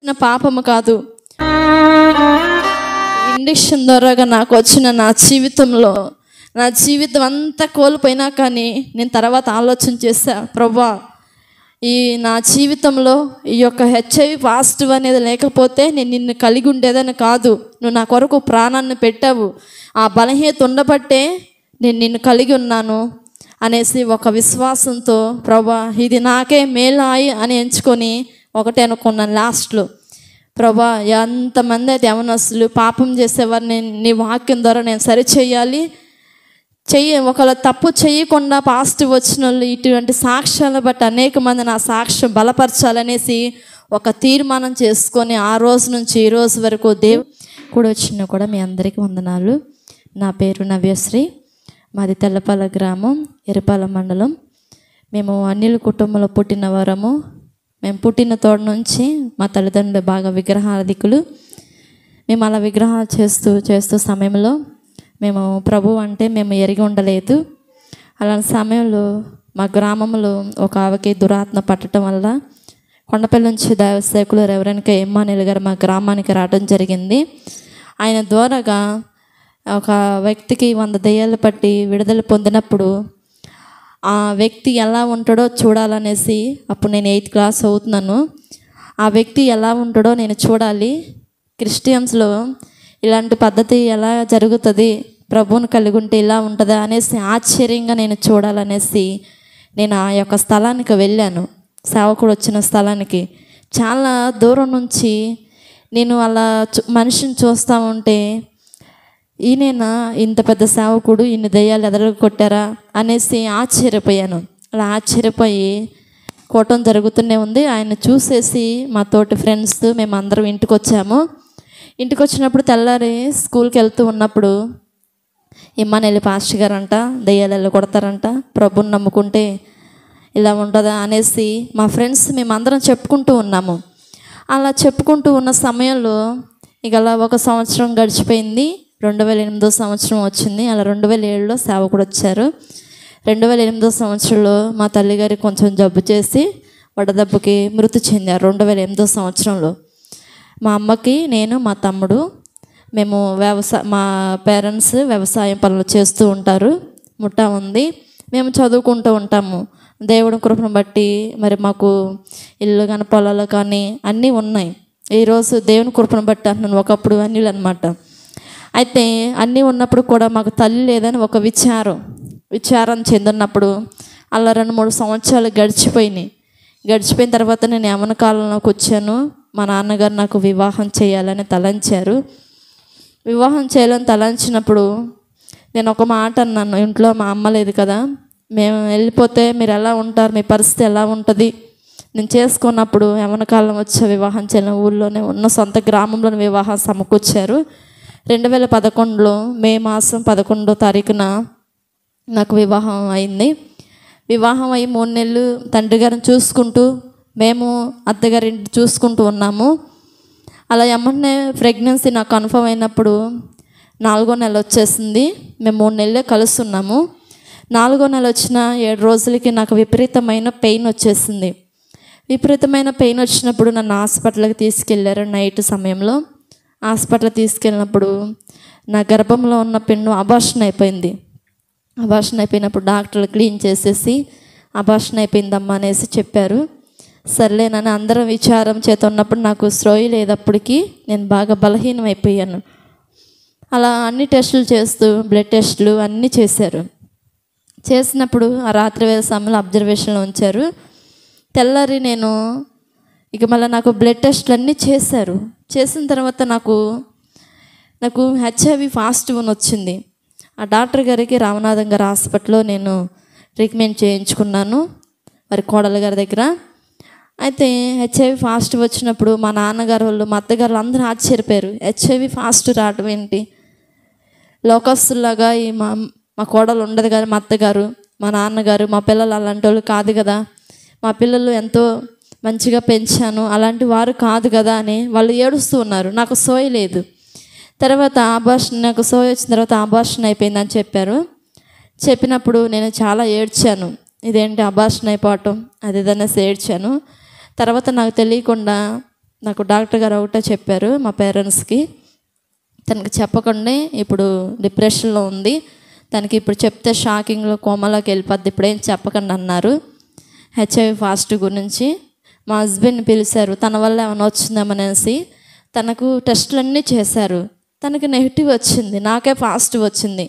నా పాపము కాదు. ఇండక్షన్ ద్వారాగా నాకు వచ్చిన నా జీవితం అంతా కోల్పోయినా కానీ నేను తర్వాత ఆలోచన చేశా, ప్రభువా ఈ నా జీవితంలో ఈ యొక్క హెచ్ఐవి పాజిటివ్ అనేది లేకపోతే నేను నిన్ను కలిగి ఉండేదని కాదు. నువ్వు నా కొరకు ప్రాణాన్ని పెట్టావు. ఆ బలహీనత ఉండబట్టే నేను నిన్ను కలిగి ఉన్నాను అనేసి ఒక విశ్వాసంతో ప్రభువా ఇది నాకే మేలాయి అని ఎంచుకొని ఒకటే అనుకున్నాను లాస్ట్లో. ప్రభువా ఎంతమంది అయితే యవనస్తులు పాపం చేసేవారిని నీ వాక్యం ద్వారా నేను సరిచేయాలి, ఒకవేళ తప్పు చేయకుండా పాజిటివ్ వచ్చిన వాళ్ళు ఇటువంటి సాక్ష్యాలను బట్టి అనేక మంది నా సాక్ష్యం బలపరచాలనేసి ఒక తీర్మానం చేసుకొని ఆ రోజు నుంచి ఈ రోజు వరకు కూడా వచ్చిన కూడా మీ అందరికీ వందనాలు. నా పేరు నవ్యశ్రీ, మాది తెల్లపాల గ్రామం, ఎరుపాల మండలం. మేము అన్యుల కుటుంబంలో పుట్టిన వారము. మేము పుట్టిన తోట నుంచి మా తల్లిదండ్రులు బాగా విగ్రహాధికులు. మేము అలా విగ్రహాలు చేస్తూ సమయంలో మేము ప్రభు అంటే మేము ఎరిగి ఉండలేదు. అలాంటి సమయంలో మా గ్రామంలో ఒక ఆవికి దురాత్మ పట్టడం వల్ల కొండపల్లి నుంచి దైవ సేవకులు రెవరెండ్ కే ఎమ్మానుయేల్ గారు మా గ్రామానికి రావడం జరిగింది. ఆయన ద్వారాగా ఒక వ్యక్తికి 100 దెయ్యాలు పట్టి విడుదల పొందినప్పుడు ఆ వ్యక్తి ఎలా ఉంటాడో చూడాలనేసి, అప్పుడు నేను 8th క్లాస్ అవుతున్నాను, ఆ వ్యక్తి ఎలా ఉంటాడో నేను చూడాలి, క్రిస్టియన్స్లో ఇలాంటి పద్ధతి ఎలా జరుగుతుంది, ప్రభువుని కలిగి ఉంటే ఇలా ఉంటుందా అనేసి ఆశ్చర్యంగా నేను చూడాలనేసి నేను ఆ యొక్క స్థలానికి వెళ్ళాను. సేవకుడు వచ్చిన స్థలానికి చాలా దూరం నుంచి నేను అలా మనిషిని చూస్తూ ఉంటే ఈయన ఇంత పెద్ద సేవకుడు ఇన్ని దెయ్యాలు ఎదరు కొట్టారా అనేసి ఆశ్చర్యపోయాను. అలా ఆశ్చర్యపోయి కోటం జరుగుతూనే ఉంది. ఆయన చూసేసి మా తోటి ఫ్రెండ్స్ మేమందరం ఇంటికి వచ్చాము. ఇంటికి వచ్చినప్పుడు తెల్లారి స్కూల్కి వెళ్తూ ఉన్నప్పుడు ఎమ్మానుయేల్ పాస్టర్ గారు అంట దెయ్యాలు కొడతారంట, ప్రభుని నమ్ముకుంటే ఇలా ఉంటుందా అనేసి మా ఫ్రెండ్స్ మేమందరం చెప్పుకుంటూ ఉన్నాము. అలా చెప్పుకుంటూ ఉన్న సమయంలో ఇక అలా 1 సంవత్సరం గడిచిపోయింది. 2008 సంవత్సరం వచ్చింది. అలా 2007లో సేవకుడు వచ్చారు. 2008 సంవత్సరంలో మా తల్లిగారికి కొంచెం జబ్బు చేసి వడదెబ్బకి మృతి చెందారు. 2008 సంవత్సరంలో మా అమ్మకి, నేను, మా తమ్ముడు మేము మా పేరెంట్స్ వ్యవసాయం పనులు చేస్తూ ఉంటారు. ముఠా ఉంది, మేము చదువుకుంటూ ఉంటాము. దేవుడి కృపను బట్టి మరి మాకు ఇల్లు కానీ పొలాలు కానీ అన్నీ ఉన్నాయి. ఈరోజు దేవుని కృపను బట్టి అంటున్నాను, ఒకప్పుడు అన్యులు అనమాట. అయితే అన్నీ ఉన్నప్పుడు కూడా మాకు తల్లి లేదని ఒక విచారం చెందినప్పుడు అలా 2-3 సంవత్సరాలు గడిచిపోయిన తర్వాత నేను యవ్వన కాలంలోకి వచ్చాను. మా నాన్నగారు నాకు వివాహం చేయాలని తలంచారు. వివాహం చేయాలని తలంచినప్పుడు నేను ఒక మాట అన్నాను, ఇంట్లో మా అమ్మ లేదు కదా, మేము వెళ్ళిపోతే మీరు ఎలా ఉంటారు, మీ పరిస్థితి ఎలా ఉంటుంది, నేను చేసుకున్నప్పుడు యవ్వన కాలం వచ్చే వివాహం చేయాలని ఊళ్ళోనే ఉన్న సొంత గ్రామంలోని వివాహం సమకూర్చారు. 2011లో మే మాసం 11వ తారీఖున నాకు వివాహం అయింది. వివాహం అయ్యి 3 నెలలు తండ్రి గారిని చూసుకుంటూ మేము అత్తగారింటి చూసుకుంటూ ఉన్నాము. అలా ఎమ్మనే ప్రెగ్నెన్సీ నాకు కన్ఫర్మ్ అయినప్పుడు 4వ నెల వచ్చేసింది. మేము 3 నెలలే కలుస్తున్నాము. 4వ నెల వచ్చిన 7 రోజులకి నాకు విపరీతమైన పెయిన్ వచ్చేసింది. విపరీతమైన పెయిన్ వచ్చినప్పుడు నన్ను హాస్పిటల్కి తీసుకెళ్ళారు. నైట్ సమయంలో హాస్పిటల్ తీసుకెళ్ళినప్పుడు నా గర్భంలో ఉన్న పిండం అబార్షన్ అయిపోయింది. అబార్షన్ అయిపోయినప్పుడు డాక్టర్లు క్లీన్ చేసేసి అబార్షన్ అయిపోయిందమ్మా అనేసి చెప్పారు. సర్లేనని అందరం విచారం చేత ఉన్నప్పుడు నాకు స్రోయి లేదప్పటికి నేను బాగా బలహీనం అయిపోయాను. అలా అన్ని టెస్టులు చేస్తూ బ్లడ్ టెస్టులు అన్నీ చేశారు. చేసినప్పుడు ఆ రాత్రి వేళ సమయంలో అబ్జర్వేషన్లో ఉంచారు. తెల్లారి నేను ఇక మళ్ళీ నాకు బ్లడ్ టెస్టులు అన్నీ చేశారు. చేసిన తర్వాత నాకు హెచ్ఐవి పాజిటివ్ అని వచ్చింది. ఆ డాక్టర్ గారికి రామనాథం గారి హాస్పిటల్లో నేను ట్రీట్మెంట్ చేయించుకున్నాను మరి కోడల గారి దగ్గర. అయితే హెచ్ఐవి పాజిటివ్ వచ్చినప్పుడు మా నాన్నగారు వాళ్ళు మా అత్తగారు అందరూ ఆశ్చర్యపోయారు. హెచ్ఐవి పాజిటివ్ రావడం ఏంటి, లోకస్తుల్లాగా ఈ మా కోడలు ఉండదు కదా, మా అత్తగారు మా నాన్నగారు మా పిల్లలు అలాంటి వాళ్ళు కాదు కదా, మా పిల్లలు ఎంతో మంచిగా పెంచాను అలాంటి వారు కాదు కదా అని వాళ్ళు ఏడుస్తూ ఉన్నారు. నాకు సోయి లేదు. తర్వాత అబార్షన్, నాకు సోయి వచ్చిన తర్వాత అబార్షన్ అయిపోయిందని చెప్పారు. చెప్పినప్పుడు నేను చాలా ఏడ్చాను. ఇదేంటి అబార్షన్ అయిపోవటం అది ఇదనేసి ఏడ్చాను. తర్వాత నాకు తెలియకుండా నాకు డాక్టర్ గారు ఒకటే చెప్పారు మా పేరెంట్స్కి, తనకి చెప్పకండి ఇప్పుడు డిప్రెషన్లో ఉంది, తనకి ఇప్పుడు చెప్తే షాకింగ్లో కోమలోకి వెళ్ళిపోద్ది, ఇప్పుడేం చెప్పకండి అన్నారు. హెచ్ఐవి ఫాస్ట్ గురించి మా హస్బెండ్ని పిలిచారు, తన వల్ల ఏమైనా వచ్చిందేమనేసి. తనకు టెస్టులన్నీ చేశారు, తనకి నెగిటివ్ వచ్చింది, నాకే పాజిటివ్ వచ్చింది.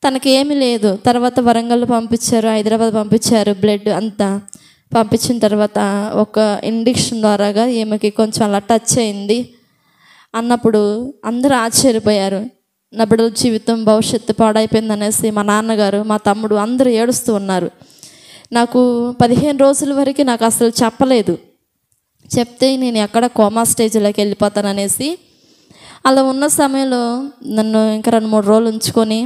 తనకి ఏమీ లేదు. తర్వాత వరంగల్ పంపించారు, హైదరాబాద్ పంపించారు, బ్లడ్ అంతా పంపించిన తర్వాత ఒక ఇంజెక్షన్ ద్వారాగా ఈమెకి కొంచెం అలా టచ్ అయింది అన్నప్పుడు అందరూ ఆశ్చర్యపోయారు. నా బిడ్డల జీవితం భవిష్యత్తు పాడైపోయింది అనేసి మా నాన్నగారు, మా తమ్ముడు అందరూ ఏడుస్తూ ఉన్నారు. నాకు 15 రోజుల వరకు నాకు అసలు చెప్పలేదు. చెప్తే నేను ఎక్కడ కోమా స్టేజ్లోకి వెళ్ళిపోతాననేసి అలా ఉన్న సమయంలో నన్ను ఇంకా 2-3 రోజులు ఉంచుకొని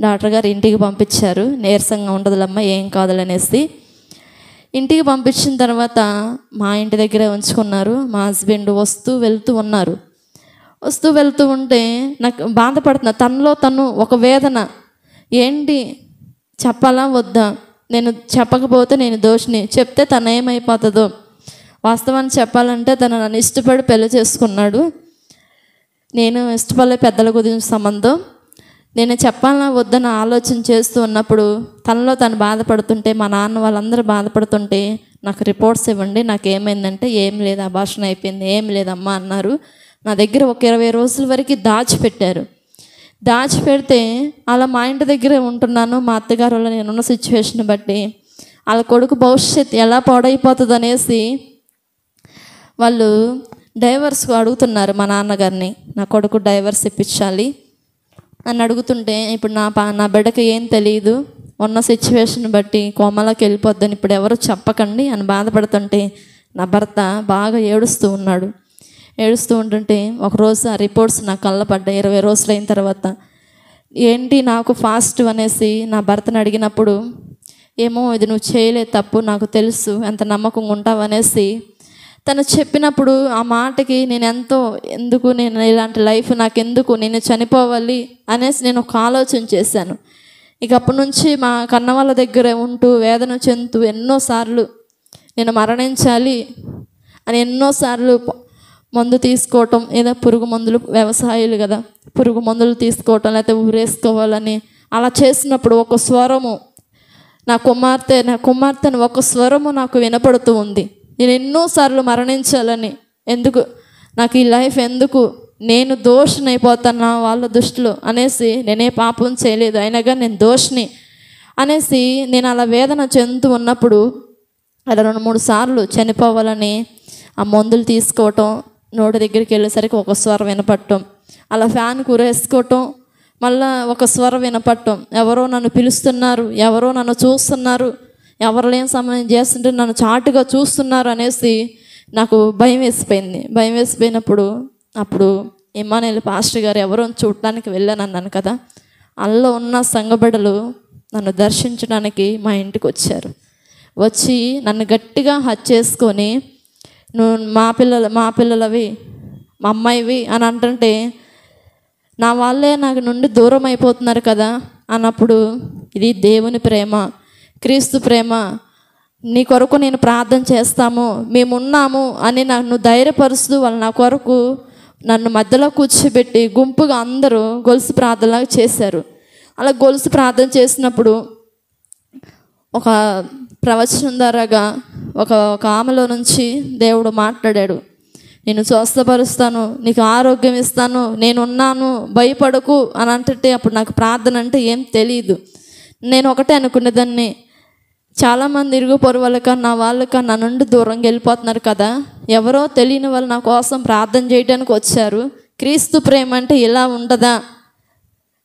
డాక్టర్ గారు ఇంటికి పంపించారు. నీరసంగా ఉండదులమ్మ, ఏం కాదులనేసి ఇంటికి పంపించిన తర్వాత మా ఇంటి దగ్గరే ఉంచుకున్నారు. మా హస్బెండ్ వస్తూ వెళ్తూ ఉన్నారు. వస్తూ వెళ్తూ ఉంటే నాకు బాధపడుతున్నా, తనలో తను ఒక వేదన, ఏంటి చెప్పాలా వద్దా, నేను చెప్పకపోతే నేను దోషిని, చెప్తే తను ఏమైపోతుందో. వాస్తవాన్ని చెప్పాలంటే తను నన్ను ఇష్టపడి పెళ్లి చేసుకున్నాడు. నేను ఇష్టపడే పెద్దల గురించి సంబంధం. నేను చెప్పాలా వద్దని ఆలోచన చేస్తూ ఉన్నప్పుడు తనలో తను బాధపడుతుంటే, మా నాన్న వాళ్ళందరూ బాధపడుతుంటే, నాకు రిపోర్ట్స్ ఇవ్వండి, నాకు ఏమైందంటే ఏం లేదు, అబార్షన్ అయిపోయింది, ఏం లేదమ్మా అన్నారు. నా దగ్గర ఒక 20 రోజుల వరకు దాచిపెట్టారు. దాచిపెడితే అలా మా ఇంటి దగ్గరే ఉంటున్నాను. మా అత్తగారు వల్ల నేనున్న సిచ్యువేషన్ బట్టి వాళ్ళ కొడుకు భవిష్యత్తు ఎలా పాడైపోతుంది అనేసి వాళ్ళు డైవర్స్ అడుగుతున్నారు మా నాన్నగారిని. నా కొడుకు డైవర్స్ ఇప్పించాలి అని అడుగుతుంటే, ఇప్పుడు నా బిడ్డకి ఏం తెలియదు, ఉన్న సిచ్యువేషన్ బట్టి కోమలోకి వెళ్ళిపోద్దని ఇప్పుడు ఎవరు చెప్పకండి అని బాధపడుతుంటే నా భర్త బాగా ఏడుస్తూ ఉన్నాడు. ఏడుస్తూ ఉంటుంటే ఒకరోజు ఆ రిపోర్ట్స్ నా కళ్ళ పడ్డాయి. 20 రోజులు అయిన తర్వాత ఏంటి నాకు ఫాస్ట్ అనేసి నా భర్తను అడిగినప్పుడు, ఏమో ఇది నువ్వు చేయలే తప్పు, నాకు తెలుసు, ఎంత నమ్మకంగా ఉంటావు అనేసి తను చెప్పినప్పుడు ఆ మాటకి నేను ఎందుకు నేను ఇలాంటి లైఫ్ నాకు ఎందుకు, నేను చనిపోవాలి అనేసి నేను ఒక ఆలోచన చేశాను. ఇక అప్పటి నుంచి మా కన్న వాళ్ళ దగ్గర ఉంటూ వేదన చెందుతూ ఎన్నోసార్లు నేను మరణించాలి అని ఎన్నోసార్లు మందు తీసుకోవటం, ఏదో పురుగు మందులు, వ్యవసాయాలు కదా, పురుగు మందులు తీసుకోవటం లేకపోతే ఊరేసుకోవాలని అలా చేసినప్పుడు ఒక స్వరము నా కుమార్తెను ఒక స్వరము నాకు వినపడుతూ ఉంది. నేను ఎన్నోసార్లు మరణించాలని, ఎందుకు నాకు ఈ లైఫ్, ఎందుకు నేను దోషిని అయిపోతాను వాళ్ళ దృష్టిలో అనేసి, నేనే పాపం చేయలేదు అయినా కానీ నేను దోషిని అనేసి నేను అలా వేదన చెందుతూ ఉన్నప్పుడు అలా 2-3 సార్లు చనిపోవాలని ఆ మందులు తీసుకోవటం, నోటి దగ్గరికి వెళ్ళేసరికి ఒక స్వరం వినపడటం, అలా ఫ్యాన్ కూరేసుకోవటం, మళ్ళీ ఒక స్వరం వినపడటం, ఎవరో నన్ను పిలుస్తున్నారు, ఎవరో నన్ను చూస్తున్నారు, ఎవరు లేని సమయం చేస్తుంటే నన్ను చాటుగా చూస్తున్నారు అనేసి నాకు భయం వేసిపోయింది. భయం వేసిపోయినప్పుడు అప్పుడు ఇమ్మానుయేల్ పాస్టర్ గారు ఎవరో చూడటానికి వెళ్ళాను అన్నాను కదా, అందులో ఉన్న సంఘబిడ్డలు నన్ను దర్శించడానికి మా ఇంటికి వచ్చారు. వచ్చి నన్ను గట్టిగా హగ్ చేసుకొని, నువ్వు మా పిల్లలవి, మా అమ్మాయివి అని అంటుంటే, నా వాళ్ళే నాకు నుండి దూరం అయిపోతున్నారు కదా అన్నప్పుడు, ఇది దేవుని ప్రేమ, క్రీస్తు ప్రేమ, నీ కొరకు నేను ప్రార్థన చేస్తాము, మేమున్నాము అని నన్ను ధైర్యపరుస్తూ వాళ్ళు నా కొరకు నన్ను మధ్యలో కూర్చోబెట్టి గుంపుగా అందరూ గొలుసు ప్రార్థనలాగా చేశారు. అలా గొలుసు ప్రార్థన చేసినప్పుడు ఒక ప్రవచనం ద్వారాగా ఒక ఆమెలో నుంచి దేవుడు మాట్లాడాడు, నేను స్వస్థపరుస్తాను, నీకు ఆరోగ్యం ఇస్తాను, నేనున్నాను, భయపడకు అని అంటే అప్పుడు నాకు ప్రార్థన అంటే ఏం తెలియదు. నేను ఒకటే అనుకునేదాన్ని, చాలామంది ఇరుగు పొరుగు వాళ్ళకన్నా వాళ్ళకన్నా నా నుండి దూరంగా వెళ్ళిపోతున్నారు కదా, ఎవరో తెలియని వాళ్ళు నా కోసం ప్రార్థన చేయడానికి వచ్చారు. క్రీస్తు ప్రేమ అంటే ఇలా ఉంటుందా,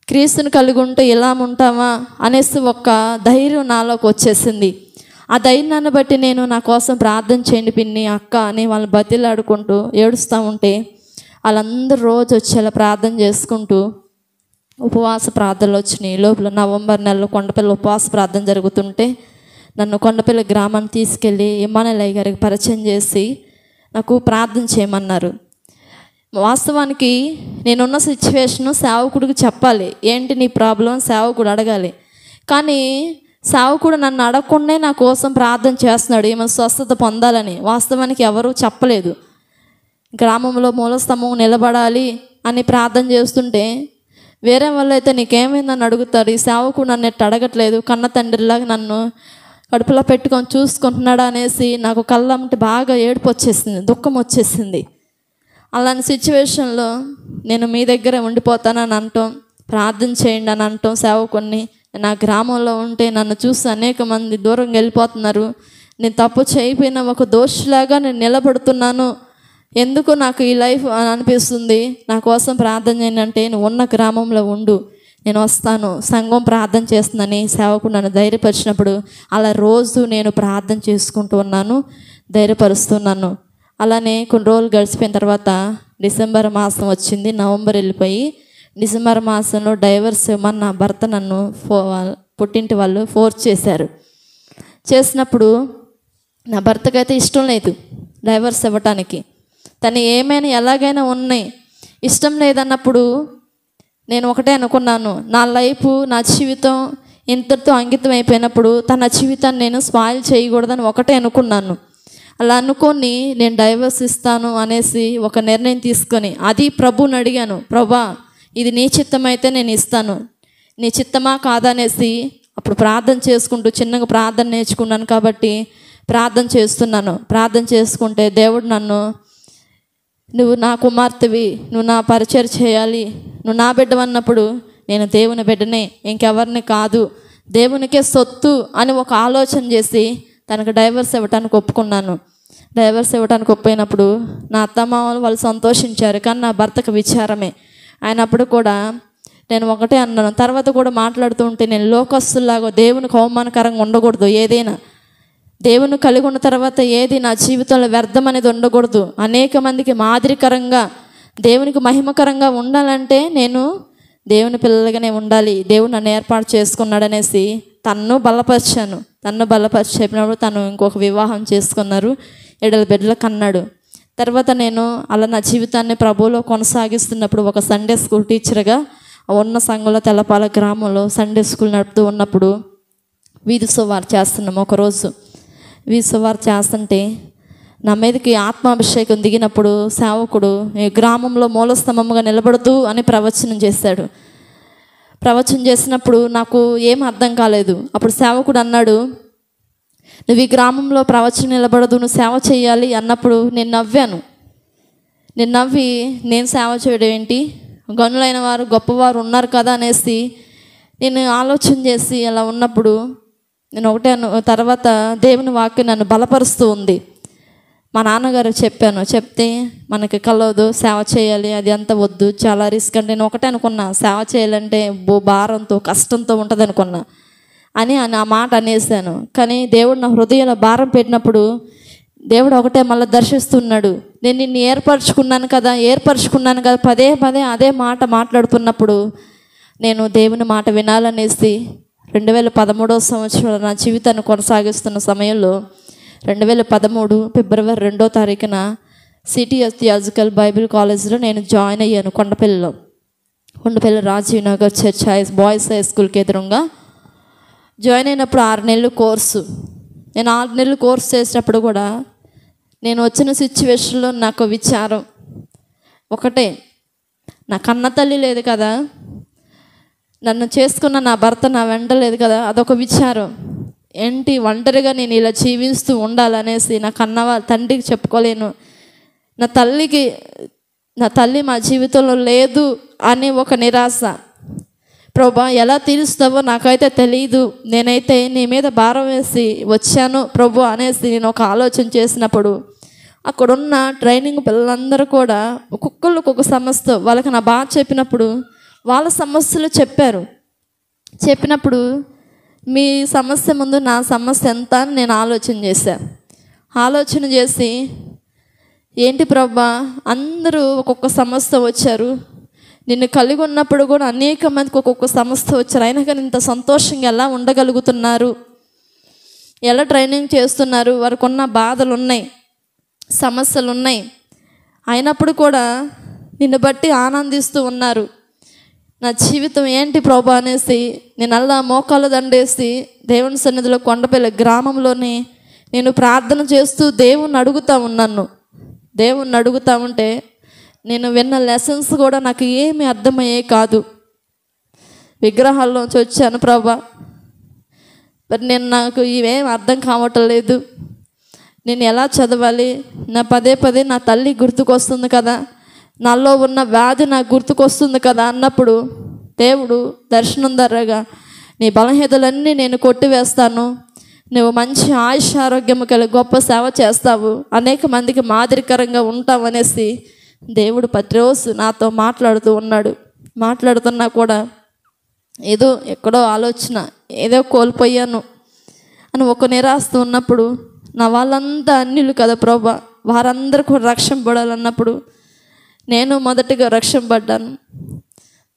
క్రీస్తుని కలిగి ఉంటే ఇలా ఉంటామా అనేసి ఒక ధైర్యం నాలోకి వచ్చేసింది. ఆ ధైర్యాన్ని బట్టి నేను నా కోసం ప్రార్థన చేయండి పిన్ని, అక్క అని వాళ్ళని బతిలాడుకుంటూ ఏడుస్తూ ఉంటే వాళ్ళందరూ రోజు వచ్చి అలా ప్రార్థన చేసుకుంటూ ఉపవాస ప్రార్థనలు వచ్చినాయి. లోపల నవంబర్ నెలలో కొండపల్లి ఉపవాస ప్రార్థన జరుగుతుంటే నన్ను కొండపల్లి గ్రామాన్ని తీసుకెళ్ళి ఇమ్మానుయేల్ గారికి పరిచయం చేసి నాకు ప్రార్థన చేయమన్నారు. వాస్తవానికి నేనున్న సిచ్యువేషను సేవకుడికి చెప్పాలి, ఏంటి నీ ప్రాబ్లం సేవకుడు అడగాలి. కానీ సేవకుడు నన్ను అడగకుండా నా కోసం ప్రార్థన చేస్తున్నాడు, ఏమైనా స్వస్థత పొందాలని. వాస్తవానికి ఎవరూ చెప్పలేదు, గ్రామంలో మూలస్తంభం నిలబడాలి అని ప్రార్థన చేస్తుంటే వేరే వాళ్ళు అయితే నీకేమైందని అడుగుతారు. ఈ సేవకుడు నన్ను ఎట్టు అడగట్లేదు, కన్న తండ్రిలాగా నన్ను కడుపులో పెట్టుకొని చూసుకుంటున్నాడా అనేసి నాకు కళ్ళంటి బాగా ఏడుపు వచ్చేసింది, దుఃఖం వచ్చేసింది. అలాంటి సిచ్యువేషన్లో నేను మీ దగ్గర ఉండిపోతానని అంటాం, ప్రార్థన చేయండి అని అంటాం. సేవకుని నా గ్రామంలో ఉంటే నన్ను చూసి అనేక మంది దూరంగా వెళ్ళిపోతున్నారు. నేను తప్పు చేయకపోయినా ఒక దోషిలాగా నేను నిలబడుతున్నాను, ఎందుకు నాకు ఈ లైఫ్ అని అనిపిస్తుంది, నా కోసం ప్రార్థన చేయండి అంటే, నువ్వు ఉన్న గ్రామంలో ఉండు, నేను వస్తాను, సంఘం ప్రార్థన చేస్తుందని సేవకుడు నన్ను ధైర్యపరిచినప్పుడు అలా రోజు నేను ప్రార్థన చేసుకుంటూ ఉన్నాను, ధైర్యపరుస్తున్నాను. అలానే కొన్ని రోజులు గడిచిపోయిన తర్వాత డిసెంబర్ మాసం వచ్చింది, నవంబర్ వెళ్ళిపోయి డిసెంబర్ మాసంలో డైవర్స్ ఇవ్వమని నా భర్త నన్ను పుట్టింటి వాళ్ళు ఫోర్స్ చేశారు. చేసినప్పుడు నా భర్తకైతే ఇష్టం లేదు డైవర్స్ ఇవ్వటానికి. తను ఏమైనా ఎలాగైనా ఉన్నాయి, ఇష్టం లేదన్నప్పుడు నేను ఒకటే అనుకున్నాను, నా లైఫ్ నా జీవితం ఇంతటితో అంకితం అయిపోయినప్పుడు తన జీవితాన్ని నేను స్పాయిల్ చేయకూడదని ఒకటే అనుకున్నాను. అలా అనుకొని నేను డైవర్స్ ఇస్తాను అనేసి ఒక నిర్ణయం తీసుకొని అది ప్రభుని అడిగాను, ప్రభా ఇది నీ చిత్తం అయితే నేను ఇస్తాను, నీ చిత్తమా కాదనేసి అప్పుడు ప్రార్థన చేసుకుంటూ చిన్నగా ప్రార్థన నేర్చుకున్నాను కాబట్టి ప్రార్థన చేస్తున్నాను. ప్రార్థన చేసుకుంటే దేవుడు నన్ను, నువ్వు నా కుమార్తెవి, నువ్వు నా పరిచయం చేయాలి, నువ్వు నా బిడ్డవన్నప్పుడు నేను దేవుని బిడ్డనే, ఇంకెవరిని కాదు, దేవునికే సొత్తు అని ఒక ఆలోచన చేసి తనకు డైవర్స్ ఇవ్వటానికి ఒప్పుకున్నాను. డైవర్స్ ఇవ్వటానికి ఒప్పుకున్నప్పుడు నా అత్తమామలు వాళ్ళు సంతోషించారు, కానీ నా భర్తకు విచారమే. అయినప్పుడు కూడా నేను ఒకటే అన్నాను, తర్వాత కూడా మాట్లాడుతూ ఉంటే నేను లోకస్తుల్లాగా దేవునికి అవమానకరంగా ఉండకూడదు, ఏదైనా దేవుని కలిగి ఉన్న తర్వాత ఏది నా జీవితంలో వ్యర్థం అనేది ఉండకూడదు, అనేక మందికి మాదిరికరంగా దేవునికి మహిమకరంగా ఉండాలంటే నేను దేవుని పిల్లలుగానే ఉండాలి, దేవుడు నన్ను ఏర్పాటు చేసుకున్నాడనేసి తన్ను బలపరిచి చెప్పినప్పుడు తను ఇంకొక వివాహం చేసుకున్నారు, 7 బిడ్డలు కన్నాడు. తర్వాత నేను అలా నా జీవితాన్ని ప్రభువులో కొనసాగిస్తున్నప్పుడు ఒక సండే స్కూల్ టీచర్గా ఉన్న సంఘంలో తెల్లపాల గ్రామంలో సండే స్కూల్ నడుపుతూ ఉన్నప్పుడు వీధి సువార్త చేస్తున్నాము. ఒకరోజు వీధి సువార్త చేస్తుంటే నా మీదకి ఆత్మాభిషేకం దిగినప్పుడు సేవకుడు ఈ గ్రామంలో మూలస్తంభంగా నిలబడుతూ అని ప్రవచనం చేశాడు. ప్రవచనం చేసినప్పుడు నాకు ఏం అర్థం కాలేదు. అప్పుడు సేవకుడు అన్నాడు, నువ్వు ఈ గ్రామంలో ప్రవచనం నిలబడదు, నువ్వు సేవ చేయాలి అన్నప్పుడు నేను నవ్వాను. నవ్వి నేను సేవ చేయడం ఏంటి, గనులైన వారు గొప్పవారు ఉన్నారు కదా అనేసి నేను ఆలోచన చేసి అలా ఉన్నప్పుడు నేను ఒకటే తర్వాత దేవుని వాక్యం నన్ను బలపరుస్తూ ఉంది. మా నాన్నగారు చెప్తే మనకి కలవదు, సేవ చేయాలి, అది అంత వద్దు, చాలా రిస్క్ అంటే నేను ఒకటే అనుకున్నా, సేవ చేయాలంటే భారంతో కష్టంతో ఉంటుంది అనుకున్నా అని ఆ మాట అనేసాను. కానీ దేవుడు నా హృదయంలో భారం పెట్టినప్పుడు దేవుడు ఒకటే మళ్ళీ దర్శిస్తున్నాడు. నేను నిన్ను ఏర్పరచుకున్నాను కదా పదే అదే మాట మాట్లాడుతున్నప్పుడు నేను దేవుని మాట వినాలనేసి 2013 సంవత్సరంలో నా జీవితాన్ని కొనసాగిస్తున్న సమయంలో 2013 ఫిబ్రవరి 2వ తారీఖున సిటీఎస్ థియాలజికల్ బైబిల్ కాలేజ్లో నేను జాయిన్ అయ్యాను. Kondapalli Rajiv Nagar church boys high స్కూల్కి ఎదురుగా జాయిన్ అయినప్పుడు 6 నెలలు కోర్సు. నేను 6 నెలలు కోర్సు చేసేటప్పుడు కూడా నేను వచ్చిన సిచ్యువేషన్లో నాకు విచారం ఒకటే, నా కన్న తల్లి లేదు కదా, నన్ను చేసుకున్న నా భర్త నా వెంట లేదు కదా, అదొక విచారం. ఏంటి ఒంటరిగా నేను ఇలా జీవిస్తూ ఉండాలనేసి నా తండ్రికి చెప్పుకోలేను, నా తల్లి మా జీవితంలో లేదు అని ఒక నిరాశ. ప్రభా ఎలా తీరుస్తావో నాకైతే తెలియదు, నేనైతే నీ మీద భారం వేసి వచ్చాను ప్రభు అనేసి నేను ఒక ఆలోచన చేసినప్పుడు అక్కడున్న ట్రైనింగ్ పిల్లలందరూ కూడా ఒక్కొక్కళ్ళు ఒక్కొక్క సమస్య వాళ్ళకి నా బాధ చెప్పినప్పుడు వాళ్ళ సమస్యలు చెప్పినప్పుడు మీ సమస్య ముందు నా సమస్య ఎంత అని నేను ఆలోచన చేసి ఏంటి ప్రభా అందరూ ఒక్కొక్క సమస్య వచ్చారు, నిన్ను కలిగి ఉన్నప్పుడు కూడా అనేక మందికి ఒక్కొక్క సమస్య వచ్చారు, అయినా కానీ ఇంత సంతోషంగా ఎలా ఉండగలుగుతున్నారు, ఎలా ట్రైనింగ్ చేస్తున్నారు, వారికి ఉన్న బాధలు ఉన్నాయి, సమస్యలు ఉన్నాయి, అయినప్పుడు కూడా నిన్ను బట్టి ఆనందిస్తూ ఉన్నారు, నా జీవితం ఏంటి ప్రభా అనేసి నేను అలా మోకాలు దండేసి దేవుని సన్నిధిలో కొండపల్లి గ్రామంలోనే నేను ప్రార్థన చేస్తూ దేవుణ్ణి అడుగుతూ ఉన్నాను. దేవుణ్ణి అడుగుతా ఉంటే నేను విన్న లెసన్స్ కూడా నాకు ఏమీ అర్థమయ్యే కాదు. విగ్రహాల్లోంచి వచ్చాను ప్రభా, మరి నాకు ఇవేం అర్థం కావటం లేదు. నేను ఎలా చదవాలి? నా పదే పదే నా తల్లి గుర్తుకొస్తుంది కదా, నాలో ఉన్న వ్యాధి నాకు గుర్తుకొస్తుంది కదా అన్నప్పుడు దేవుడు దర్శనం ధరగా నీ బలహీనతలన్నీ నేను కొట్టివేస్తాను, నువ్వు మంచి ఆయుష్ ఆరోగ్యం కలిగి గొప్ప సేవ చేస్తావు, అనేక మందికి మాదిరికరంగా ఉంటావు అనేసి దేవుడు ప్రతిరోజు నాతో మాట్లాడుతూ ఉన్నాడు. మాట్లాడుతున్నా కూడా ఏదో ఎక్కడో ఆలోచన, ఏదో కోల్పోయాను అని ఒక నిరాశ ఉన్నప్పుడు, నా వాళ్ళంతా అన్యులు కదా ప్రభా, వారందరూ కూడా రక్షింపబడాలన్నప్పుడు నేను మొదటిగా రక్షింపబడ్డాను.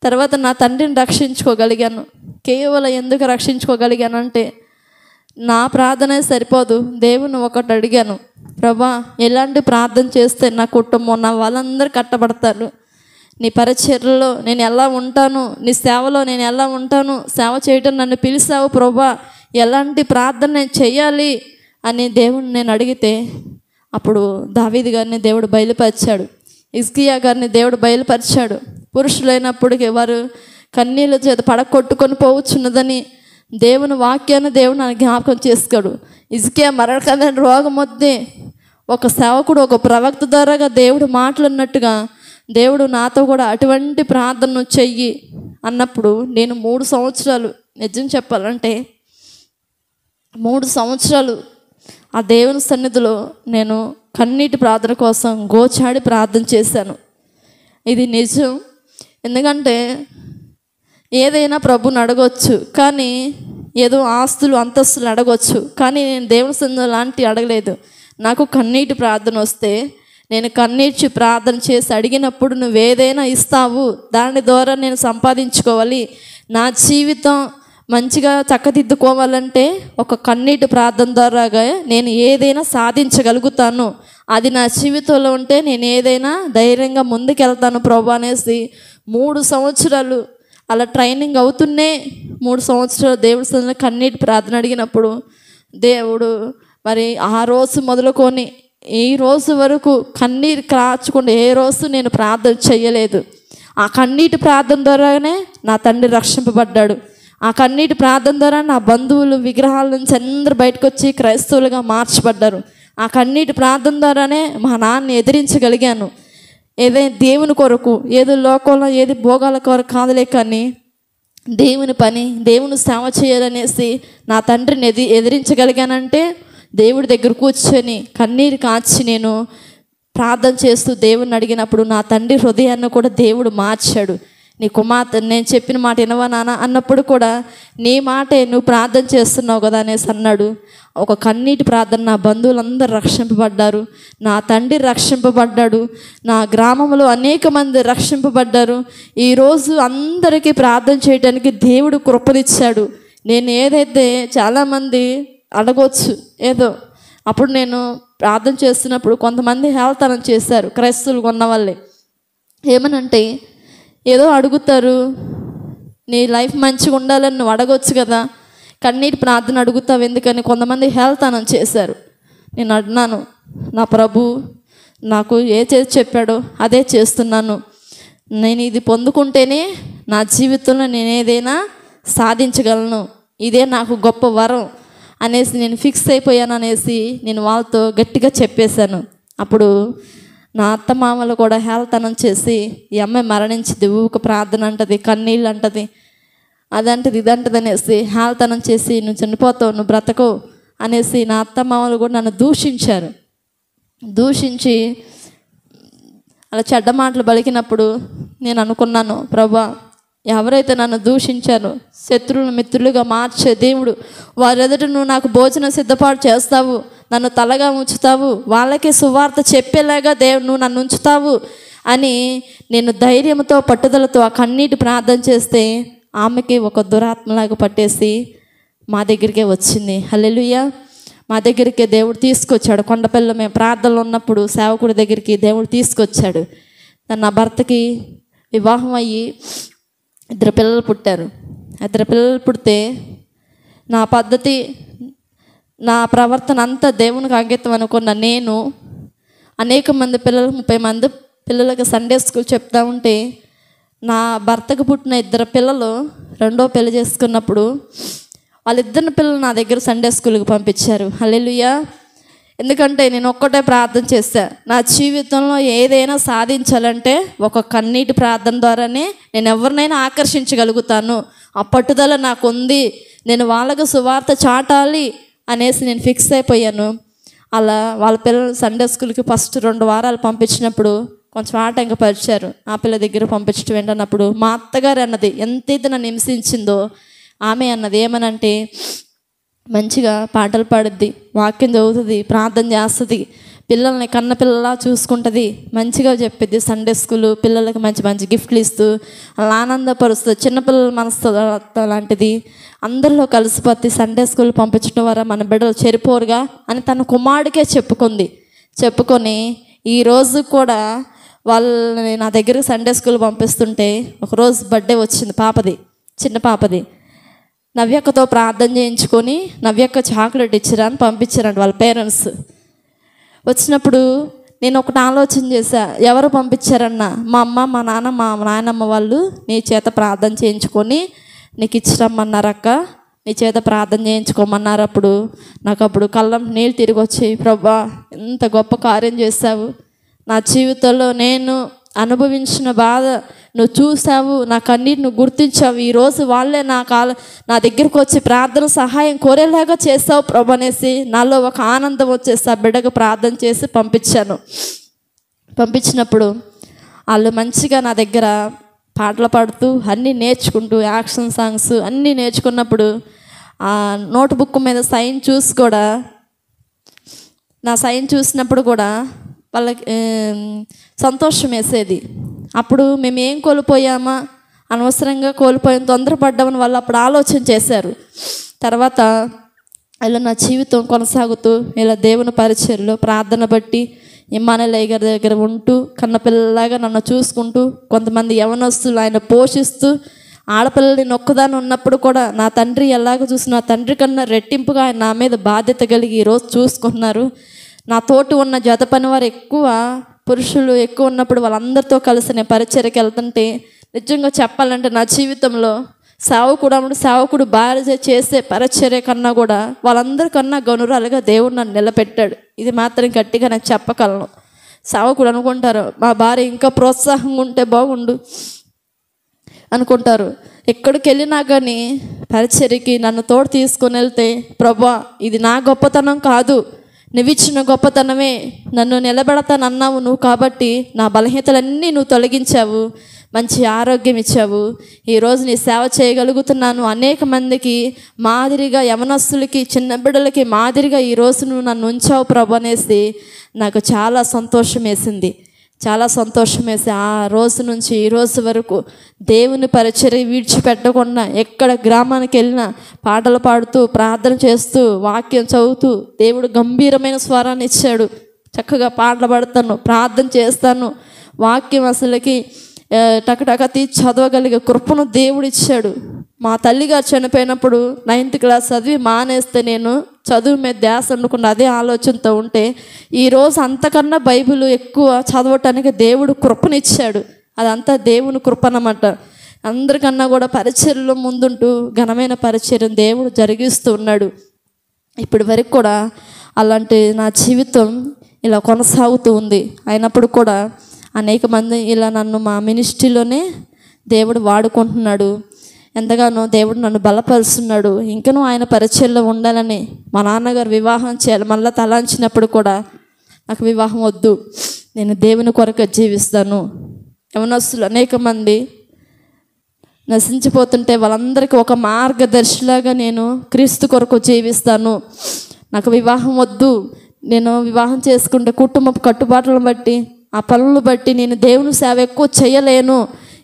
తర్వాత నా తండ్రిని రక్షించుకోగలిగాను. కేవలం ఎందుకు రక్షించుకోగలిగానంటే నా ప్రార్థనే సరిపోదు, దేవుని ఒకటి అడిగాను, ప్రభా ఎలాంటి ప్రార్థన చేస్తే నా కుటుంబం నా వాళ్ళందరూ కట్టబడతారు, నీ పరిచర్యలో నేను ఎలా ఉంటాను, నీ సేవలో నేను ఎలా ఉంటాను, సేవ చేయటం నన్ను పిలిచావు ప్రభా, ఎలాంటి ప్రార్థన నేను చెయ్యాలి అని దేవుని నేను అడిగితే అప్పుడు దావీదు గారిని దేవుడు బయలుపరిచాడు, హిజ్కియా గారిని దేవుడు బయలుపరిచాడు. పురుషులైనప్పటికీ వారు కన్నీళ్ళ చేత పడగొట్టుకొని పోవచ్చున్నదని దేవుని వాక్యాన్ని దేవుడు నాకు జ్ఞాపకం చేసుకోడు. హిజ్కియా మరణకరమైన రోగం వద్దే ఒక సేవకుడు ఒక ప్రవక్త ద్వారాగా దేవుడు మాట్లాడినట్టుగా దేవుడు నాతో కూడా అటువంటి ప్రార్థన చెయ్యి అన్నప్పుడు నేను 3 సంవత్సరాలు, నిజం చెప్పాలంటే 3 సంవత్సరాలు ఆ దేవుని సన్నిధిలో నేను కన్నీటి ప్రార్థన కోసం గోచాడి ప్రార్థన చేశాను. ఇది నిజం. ఎందుకంటే ఏదైనా ప్రభుని అడగొచ్చు, కానీ ఏదో ఆస్తులు అంతస్తులు అడగొచ్చు, కానీ నేను దేవుని సన్నిధిలో లాంటి అడగలేదు. నాకు కన్నీటి ప్రార్థన వస్తే నేను కన్నీటి ప్రార్థన చేసి అడిగినప్పుడు నువ్వేదైనా ఇస్తావు, దాని ద్వారా నేను సంపాదించుకోవాలి, నా జీవితం మంచిగా చక్కదిద్దుకోవాలంటే ఒక కన్నీటి ప్రార్థన ద్వారాగా నేను ఏదైనా సాధించగలుగుతాను, అది నా జీవితంలో ఉంటే నేను ఏదైనా ధైర్యంగా ముందుకెళ్తాను ప్రభు అనేసి 3 సంవత్సరాలు అలా ట్రైనింగ్ అవుతున్నే 3 సంవత్సరాలు దేవుడి సన్నిధిలో కన్నీటి ప్రార్థన అడిగినప్పుడు దేవుడు మరి ఆ రోజు మొదలుకొని ఈ రోజు వరకు కన్నీరు కాచకుండా ఏ రోజు నేను ప్రార్థన చేయలేదు. ఆ కన్నీటి ప్రార్థన ద్వారానే నా తండ్రి రక్షింపబడ్డాడు. ఆ కన్నీటి ప్రార్థన ద్వారా నా బంధువులు విగ్రహాల నుంచి అందరూ బయటకు వచ్చి క్రైస్తవులుగా మార్చబడ్డారు. ఆ కన్నీటి ప్రార్థన ద్వారానే మా నాన్నని ఎదిరించగలిగాను. ఏదైనా దేవుని కొరకు, ఏదో లోకంలో ఏది భోగాల కొరకు కాదులే, కానీ దేవుని పని, దేవుని సేవ చేయాలనేసి నా తండ్రిని ఎదిరించగలిగానంటే దేవుడి దగ్గర కూర్చొని కన్నీరు కాచి నేను ప్రార్థన చేస్తూ దేవుడిని అడిగినప్పుడు నా తండ్రి హృదయాన్ని కూడా దేవుడు మార్చాడు. నీ కుమార్తె నేను చెప్పిన మాట వినవా నాన్న అన్నప్పుడు కూడా నీ మాటే నువ్వు ప్రార్థన చేస్తున్నావు కదా అనేసి అన్నాడు. ఒక కన్నీటి ప్రార్థన నా బంధువులందరూ రక్షింపబడ్డారు, నా తండ్రి రక్షింపబడ్డాడు, నా గ్రామంలో అనేక మంది రక్షింపబడ్డారు. ఈరోజు అందరికీ ప్రార్థన చేయడానికి దేవుడు కృపనిచ్చాడు. నేను ఏదైతే చాలామంది అడగవచ్చు ఏదో, అప్పుడు నేను ప్రార్థన చేస్తున్నప్పుడు కొంతమంది హేళనతనం చేశారు, క్రైస్తవులు ఉన్న వాళ్ళే. ఏమనంటే ఏదో అడుగుతారు, నీ లైఫ్ మంచిగా ఉండాలని నువ్వు అడగొచ్చు కదా, కన్నీటి ప్రార్థన అడుగుతావు ఎందుకని కొంతమంది హేళనతనం చేశారు. నేను అన్నాను, నా ప్రభు నాకు ఏ చేసి చెప్పాడో అదే చేస్తున్నాను, నేను ఇది పొందుకుంటేనే నా జీవితంలో నేను ఏదైనా సాధించగలను, ఇదే నాకు గొప్ప వరం అనేసి నేను ఫిక్స్ అయిపోయాను అనేసి నేను వాళ్ళతో గట్టిగా చెప్పేశాను. అప్పుడు నా అత్తమామలు కూడా హేళనతనం చేసి ఈ అమ్మాయి మరణించింది, ఊక ప్రార్థన అంటది, కన్నీళ్ళు అంటది, అదంటది ఇదంటది అనేసి హేళనతనం చేసి నువ్వు చనిపోతావు, నువ్వు బ్రతకవు అనేసి నా అత్తమామలు కూడా నన్ను దూషించారు. దూషించి అలా చెడ్డ మాటలు పలికినప్పుడు నేను అనుకున్నాను, ప్రభా ఎవరైతే నన్ను దూషించారో శత్రువులు మిత్రులుగా మార్చే దేవుడు, వారి ఎదుట నువ్వు నాకు భోజనం సిద్ధపాటు చేస్తావు, నన్ను తలగా ఉంచుతావు, వాళ్ళకి సువార్త చెప్పేలాగా దేవుడు నువ్వు నన్ను ఉంచుతావు అని నేను ధైర్యంతో పట్టుదలతో ఆ కన్నీటి ప్రార్థన చేస్తే ఆమెకి ఒక దురాత్మలాగా పట్టేసి మా దగ్గరికే వచ్చింది. హల్లెలూయా. మా దగ్గరికి దేవుడు తీసుకొచ్చాడు. కొండపల్లిలో మేము ప్రార్థనలో ఉన్నప్పుడు సేవకుడి దగ్గరికి దేవుడు తీసుకొచ్చాడు. నా భర్తకి వివాహం అయ్యి 2 పిల్లలు పుట్టారు. 2 పిల్లలు పుడితే నా పద్ధతి, నా ప్రవర్తన అంతా దేవునికి అంకితం అనుకున్న నేను అనేక మంది పిల్లలు 30 మంది పిల్లలకి సండే స్కూల్ చెప్తా ఉంటే, నా భర్తకు పుట్టిన 2 పిల్లలు రెండో పెళ్లి చేసుకున్నప్పుడు వాళ్ళిద్దరిని పిల్లలు నా దగ్గర సండే స్కూల్కి పంపించారు. హల్లెలూయా. ఎందుకంటే నేను ఒక్కటే ప్రార్థన చేశా, నా జీవితంలో ఏదైనా సాధించాలంటే ఒక కన్నీటి ప్రార్థన ద్వారానే నేను ఎవరినైనా ఆకర్షించగలుగుతాను. ఆ పట్టుదల నాకు ఉంది, నేను వాళ్ళకు సువార్త చాటాలి అనేసి నేను ఫిక్స్ అయిపోయాను. అలా వాళ్ళ పిల్లలు సండే స్కూల్కి ఫస్ట్ 2 వారాలు పంపించినప్పుడు కొంచెం ఆటంకపరిచారు. ఆ పిల్ల దగ్గర పంపించడం ఏంటన్నప్పుడు మా అత్తగారు అన్నది ఎంతైతే నన్ను హింసించిందో, ఆమె అన్నది ఏమనంటే, మంచిగా పాటలు పాడుద్ది, వాక్యం చదువుతుంది, ప్రార్థన చేస్తుంది, పిల్లల్ని కన్న పిల్లలా చూసుకుంటుంది, మంచిగా చెప్పిద్ది సండే స్కూలు, పిల్లలకి మంచి మంచి గిఫ్ట్లు ఇస్తూ అలా ఆనందపరుస్తుంది, చిన్నపిల్లల మనసు లాంటిది, అందరిలో కలిసిపోతే సండే స్కూల్ పంపించడం ద్వారా మన బిడ్డలు చెరిపోరుగా అని తన కుమారుడికే చెప్పుకొని ఈరోజు కూడా వాళ్ళని నా దగ్గరికి సండే స్కూల్ పంపిస్తుంటే ఒకరోజు బర్త్డే వచ్చింది పాపది, చిన్న పాపది. నవ్యక్కతో ప్రార్థన చేయించుకొని నవ్యక్క చాక్లెట్ ఇచ్చిరని పంపించారంట వాళ్ళ పేరెంట్స్. వచ్చినప్పుడు నేను ఒకటి ఆలోచన చేశా, ఎవరు పంపించారన్న, మా అమ్మ, మా నాన్న, మా నాయనమ్మ వాళ్ళు నీ చేత ప్రార్థన చేయించుకొని నీకు ఇచ్చిరమ్మన్నారక్క, నీ చేత ప్రార్థన చేయించుకోమన్నారు. నాకు కళ్ళం నీళ్ళు తిరిగి వచ్చి, ప్రభా ఎంత గొప్ప కార్యం చేశావు, నా జీవితంలో నేను అనుభవించిన బాధ నువ్వు చూసావు, నా కన్నీటి నువ్వు గుర్తించావు, ఈరోజు వాళ్ళే నా దగ్గరకు వచ్చి ప్రార్థన సహాయం కోరేలాగా చేస్తావు ప్రభు అనేసి నాలో ఒక ఆనందం వచ్చేసి ఆ బిడ్డకు ప్రార్థన చేసి పంపించినప్పుడు వాళ్ళు మంచిగా నా దగ్గర పాటలు పాడుతూ అన్నీ నేర్చుకుంటూ యాక్షన్ సాంగ్స్ అన్నీ నేర్చుకున్నప్పుడు ఆ నోట్బుక్ మీద సైన్ చూసి కూడా, నా సైన్ చూసినప్పుడు కూడా వాళ్ళకి సంతోషం వేసేది. అప్పుడు మేము ఏం కోల్పోయామా, అనవసరంగా కోల్పోయాం, తొందరపడ్డామని వాళ్ళు అప్పుడు ఆలోచన చేశారు. తర్వాత ఇలా నా జీవితం కొనసాగుతూ ఇలా దేవుని పరిచర్లో ప్రార్థన బట్టి ఇమ్మానుయేల్ గారి దగ్గర ఉంటూ కన్నపిల్లలాగా నన్ను చూసుకుంటూ, కొంతమంది యవనస్తులు ఆయన పోషిస్తూ, ఆడపిల్లల్ని నొక్కదాన్ని ఉన్నప్పుడు కూడా నా తండ్రి ఎలాగ చూసి నా తండ్రి కన్నా రెట్టింపుగా ఆయన నా మీద బాధ్యత కలిగి ఈరోజు చూసుకుంటున్నారు. నా తోటి ఉన్న జత పని వారు ఎక్కువ, పురుషులు ఎక్కువ ఉన్నప్పుడు వాళ్ళందరితో కలిసి నేను పరిచర్యకి వెళ్తుంటే నిజంగా చెప్పాలంటే నా జీవితంలో సేవకుడు భార్య చేసే పరిచర్య కన్నా కూడా వాళ్ళందరికన్నా గనురాలుగా దేవుడు నన్ను నిలబెట్టాడు. ఇది మాత్రం గట్టిగా నేను చెప్పగలను. సేవకుడు అనుకుంటారు మా భార్య ఇంకా ప్రోత్సాహంగా ఉంటే బాగుండు అనుకుంటారు. ఎక్కడికి వెళ్ళినా కానీ పరిచర్యకి నన్ను తోడు తీసుకొని వెళ్తే, ప్రభా ఇది నా గొప్పతనం కాదు, నువ్వు ఇచ్చిన గొప్పతనమే, నన్ను నిలబెడతానన్నావు నువ్వు, కాబట్టి నా బలహీనతలన్నీ నువ్వు తొలగించావు, మంచి ఆరోగ్యం ఇచ్చావు, ఈరోజు నీ సేవ చేయగలుగుతున్నాను, అనేక మందికి మాదిరిగా, యవనస్తులకి, చిన్న బిడ్డలకి మాదిరిగా ఈరోజు నువ్వు నన్ను ఉంచావు ప్రభు అనేసి నాకు చాలా సంతోషం వేసింది. ఆ రోజు నుంచి ఈ రోజు వరకు దేవుని పరిచర్య విడిచిపెట్టకుండా ఎక్కడ గ్రామానికి వెళ్ళినా పాటలు పాడుతూ, ప్రార్థన చేస్తూ, వాక్యం చదువుతూ, దేవుడు గంభీరమైన స్వరాన్ని ఇచ్చాడు. చక్కగా పాటలు పాడతాను, ప్రార్థన చేస్తాను, వాక్యం అసలుకి టకటక తీసి చదవగలిగే కృపను దేవుడు ఇచ్చాడు. మా తల్లిగారు చనిపోయినప్పుడు 9th క్లాస్ చదివి మానేస్తే నేను చదువు మీద ధ్యాస అనుకున్న అదే ఆలోచనతో ఉంటే ఈరోజు అంతకన్నా బైబిల్ ఎక్కువ చదవటానికి దేవుడు కృపనిచ్చాడు. అదంతా దేవుని కృప అన్నమాట. అందరికన్నా కూడా పరిచర్యలో ముందుంటూ ఘనమైన పరిచర్యను దేవుడు జరిగిస్తూ ఉన్నాడు. ఇప్పటి వరకు కూడా అలాంటి నా జీవితం ఇలా కొనసాగుతూ ఉంది. అయినప్పుడు కూడా అనేక మంది ఇలా నన్ను మా మినిస్ట్రీలోనే దేవుడు వాడుకుంటున్నాడు. ఎంతగానో దేవుడు నన్ను బలపరుస్తున్నాడు. ఇంకనూ ఆయన పరిచర్యలో ఉండాలని మా నాన్నగారు వివాహం చేయాలి మళ్ళీ తలాంచినప్పుడు కూడా నాకు వివాహం వద్దు, నేను దేవుని కొరకు జీవిస్తాను. యవనస్తులు అనేక మంది నశించిపోతుంటే వాళ్ళందరికీ ఒక మార్గదర్శిలాగా నేను క్రీస్తు కొరకు జీవిస్తాను, నాకు వివాహం వద్దు, నేను వివాహం చేసుకుంటే కుటుంబ కట్టుబాట్లను బట్టి ఆ పనులను బట్టి నేను దేవుని సేవ ఎక్కువ చేయలేను,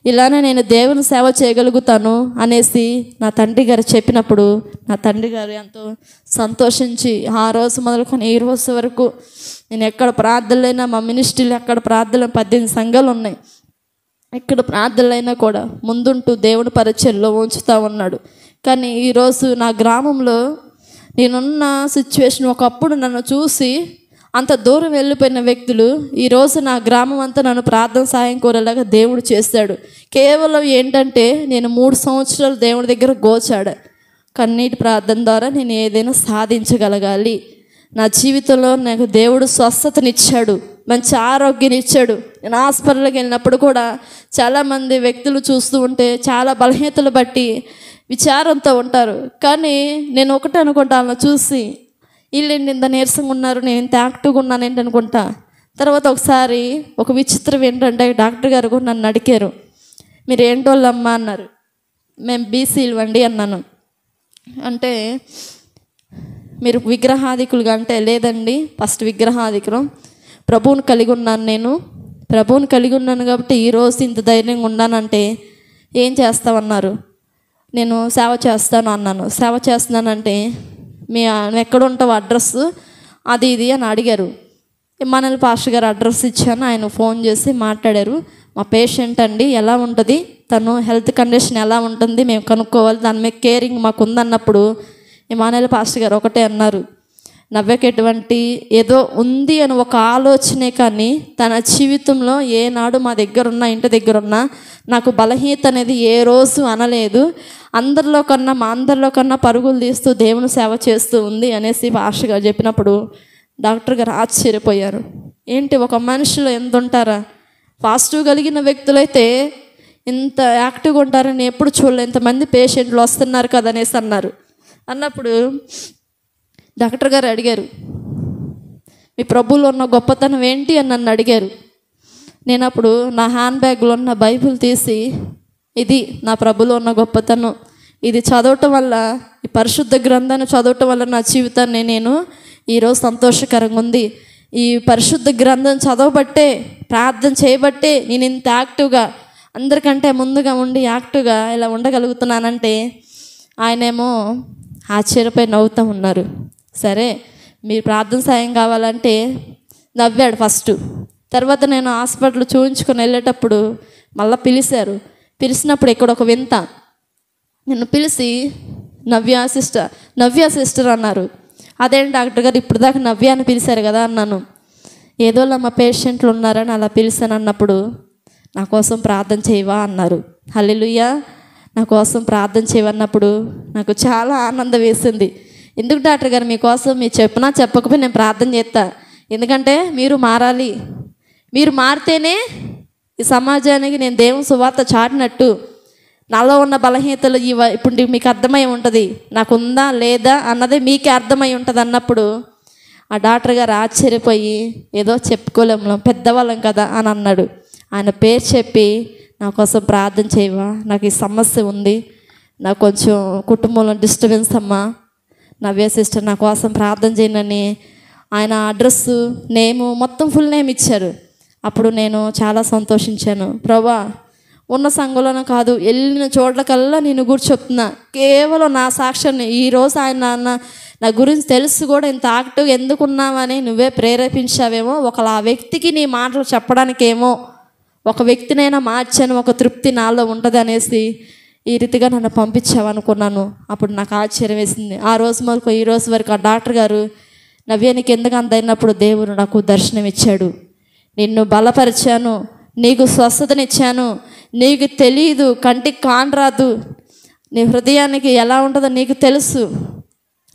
ఇలానే నేను దేవుని సేవ చేయగలుగుతాను అనేసి నా తండ్రి గారు చెప్పినప్పుడు నా తండ్రి గారు ఎంతో సంతోషించి ఆ రోజు మొదలుకొని ఈ రోజు వరకు నేను ఎక్కడ ప్రార్థనలైనా, మా మినిస్ట్రీలో ఎక్కడ ప్రార్థనలు 18 సంఘాలు ఉన్నాయి, ఎక్కడ ప్రార్థనలైనా కూడా ముందుంటూ దేవుని పరిచర్యలో ఉంచుతూ ఉన్నాడు. కానీ ఈరోజు నా గ్రామంలో నేనున్న సిచ్యువేషన్ ఒకప్పుడు నన్ను చూసి అంత దూరం వెళ్ళిపోయిన వ్యక్తులు ఈరోజు నా గ్రామం అంతా నన్ను ప్రార్థన సాయం కోరేలాగా దేవుడు చేశాడు. కేవలం ఏంటంటే నేను 3 సంవత్సరాలు దేవుడి దగ్గర గోచాడు. కన్నీటి ప్రార్థన ద్వారా నేను ఏదైనా సాధించగలగాలి. నా జీవితంలో నాకు దేవుడు స్వస్థతనిచ్చాడు, మంచి ఆరోగ్యాన్ని ఇచ్చాడు. నేను హాస్పిటల్కి వెళ్ళినప్పుడు కూడా చాలామంది వ్యక్తులు చూస్తూ ఉంటే చాలా బలహీనతలు బట్టి విచారంతో ఉంటారు. కానీ నేను ఒకటే అనుకుంటాను, చూసి వీళ్ళు ఇంత నీరసంగా ఉన్నారు, నేను ఇంత యాక్టివ్గా ఉన్నాను ఏంటి అనుకుంటా. తర్వాత ఒకసారి ఒక విచిత్రం ఏంటంటే డాక్టర్ గారు కూడా నన్ను అడిగారు, మీరు ఏంటోళ్ళమ్మా అన్నారు. మేము బీసీలు అండి అన్నాను. అంటే మీరు విగ్రహాధికులుగా అంటే లేదండి, ఫస్ట్ విగ్రహాధికులం, ప్రభువుని కలిగి ఉన్నాను. నేను ప్రభువుని కలిగి ఉన్నాను కాబట్టి ఈరోజు ఇంత ధైర్యంగా ఉన్నానంటే ఏం చేస్తామన్నారు. నేను సేవ చేస్తాను అన్నాను. సేవ చేస్తున్నానంటే మీ ఎక్కడ ఉంటావు అడ్రస్ అది ఇది అని అడిగారు. ఇమ్మానుయేల్ పాస్టర్ గారు అడ్రస్ ఇచ్చాను. ఆయన ఫోన్ చేసి మాట్లాడారు. మా పేషెంట్ అండి, ఎలా ఉంటుంది, తను హెల్త్ కండిషన్ ఎలా ఉంటుంది మేము కనుక్కోవాలి, దాని మీద కేరింగ్ మాకు ఉందన్నప్పుడు ఇమ్మానుయేల్ పాస్టర్ గారు ఒకటే అన్నారు, నవ్యకి ఎటువంటి ఏదో ఉంది అని ఒక ఆలోచనే కానీ తన జీవితంలో ఏనాడు మా దగ్గర ఉన్న ఇంటి దగ్గర ఉన్న నాకు బలహీనత అనేది ఏ రోజు అనలేదు. అందరిలో కన్నా పరుగులు తీస్తూ దేవుని సేవ చేస్తూ ఉంది అనేసి పాస్టర్ గారు చెప్పినప్పుడు డాక్టర్ గారు ఆశ్చర్యపోయారు. ఏంటి ఒక మనిషిలో ఎంత ఉంటారా, పాజిటివ్ కలిగిన వ్యక్తులైతే ఇంత యాక్టివ్గా ఉంటారని ఎప్పుడు చూడలే, ఇంతమంది పేషెంట్లు వస్తున్నారు కదా అనేసి అన్నప్పుడు డాక్టర్ గారు అడిగారు, మీ ప్రభువులో ఉన్న గొప్పతనం ఏంటి అని నన్ను అడిగారు. నేను అప్పుడు నా హ్యాండ్ బ్యాగ్లో ఉన్న బైబిల్ తీసి, ఇది నా ప్రభువులో ఉన్న గొప్పతనం, ఇది చదవటం వల్ల, ఈ పరిశుద్ధ గ్రంథాన్ని చదవటం వల్ల నా జీవితాన్ని నేను ఈరోజు సంతోషకరంగా ఉంది. ఈ పరిశుద్ధ గ్రంథం చదవబట్టే, ప్రార్థన చేయబట్టే నేను ఇంత యాక్టివ్గా అందరికంటే ముందుగా ఉండి యాక్టివ్గా ఇలా ఉండగలుగుతున్నానంటే ఆయనేమో ఆశ్చర్యపోయి నవ్వుతూ ఉన్నారు. సరే మీరు ప్రార్థన సాయం కావాలంటే నవ్వాడు ఫస్ట్. తర్వాత నేను హాస్పిటల్ చూపించుకొని వెళ్ళేటప్పుడు మళ్ళీ పిలిచినప్పుడు ఇక్కడ ఒక వింత, నన్ను పిలిచి నవ్య సిస్టర్ అన్నారు. అదేంటి డాక్టర్ గారు ఇప్పుడు దాకా నవ్య అని పిలిచారు కదా అన్నాను. ఏదోలా మా పేషెంట్లు ఉన్నారని అలా పిలిచాను అన్నప్పుడు నా కోసం ప్రార్థన చేయవా అన్నారు. హల్లెలూయా, నా కోసం ప్రార్థన చేయవన్నప్పుడు నాకు చాలా ఆనందం వేసింది. ఎందుకు డాక్టర్ గారు మీకోసం మీరు చెప్పినా చెప్పకపోయి నేను ప్రార్థన చేస్తా, ఎందుకంటే మీరు మారాలి, మీరు మారితేనే ఈ సమాజానికి నేను దేవుని సువార్త చాటినట్టు. నాలో ఉన్న బలహీనతలు ఇప్పుడు మీకు అర్థమై ఉంటుంది, నాకు ఉందా లేదా అన్నది మీకే అర్థమై ఉంటుంది అన్నప్పుడు ఆ డాక్టర్ గారు ఆశ్చర్యపోయి ఏదో చెప్పుకోలేము పెద్దవాళ్ళం కదా అని అన్నాడు. ఆయన పేరు చెప్పి నా కోసం ప్రార్థన చేయవా, నాకు ఈ సమస్య ఉంది, నాకు కొంచెం కుటుంబంలో డిస్టర్బెన్స్ అమ్మా, నవ్య సిస్టర్ నా కోసం ప్రార్థన చేయనని ఆయన అడ్రస్సు నేము మొత్తం ఫుల్ నేమ్ ఇచ్చారు. అప్పుడు నేను చాలా సంతోషించాను. ప్రభా ఉన్న సంఘంలోనే కాదు వెళ్ళిన చోట్లకల్లా నేను గురించి చెప్తున్నా, కేవలం నా సాక్ష్యాన్ని ఈరోజు ఆయన నా గురించి తెలుసు కూడా ఇంత యాక్టివ్గా ఎందుకున్నావని నువ్వే ప్రేరేపించావేమో, ఒకలా ఆ వ్యక్తికి నీ మాటలు చెప్పడానికేమో ఒక వ్యక్తినైనా మార్చాను, ఒక తృప్తి నాలో ఉంటుంది అనేసి ఈ రీతిగా నన్ను పంపించావనుకున్నాను. అప్పుడు నాకు ఆశ్చర్యం వేసింది. ఆ రోజు మొదలు ఈ రోజు వరకు ఆ డాక్టర్ గారు నవ్యానికి ఎందుకు అంత అయినప్పుడు దేవుడు నాకు దర్శనం ఇచ్చాడు, నిన్ను బలపరిచాను, నీకు స్వస్థతనిచ్చాను, నీకు తెలియదు, కంటికి కానరాదు, నీ హృదయానికి ఎలా ఉంటుందో నీకు తెలుసు,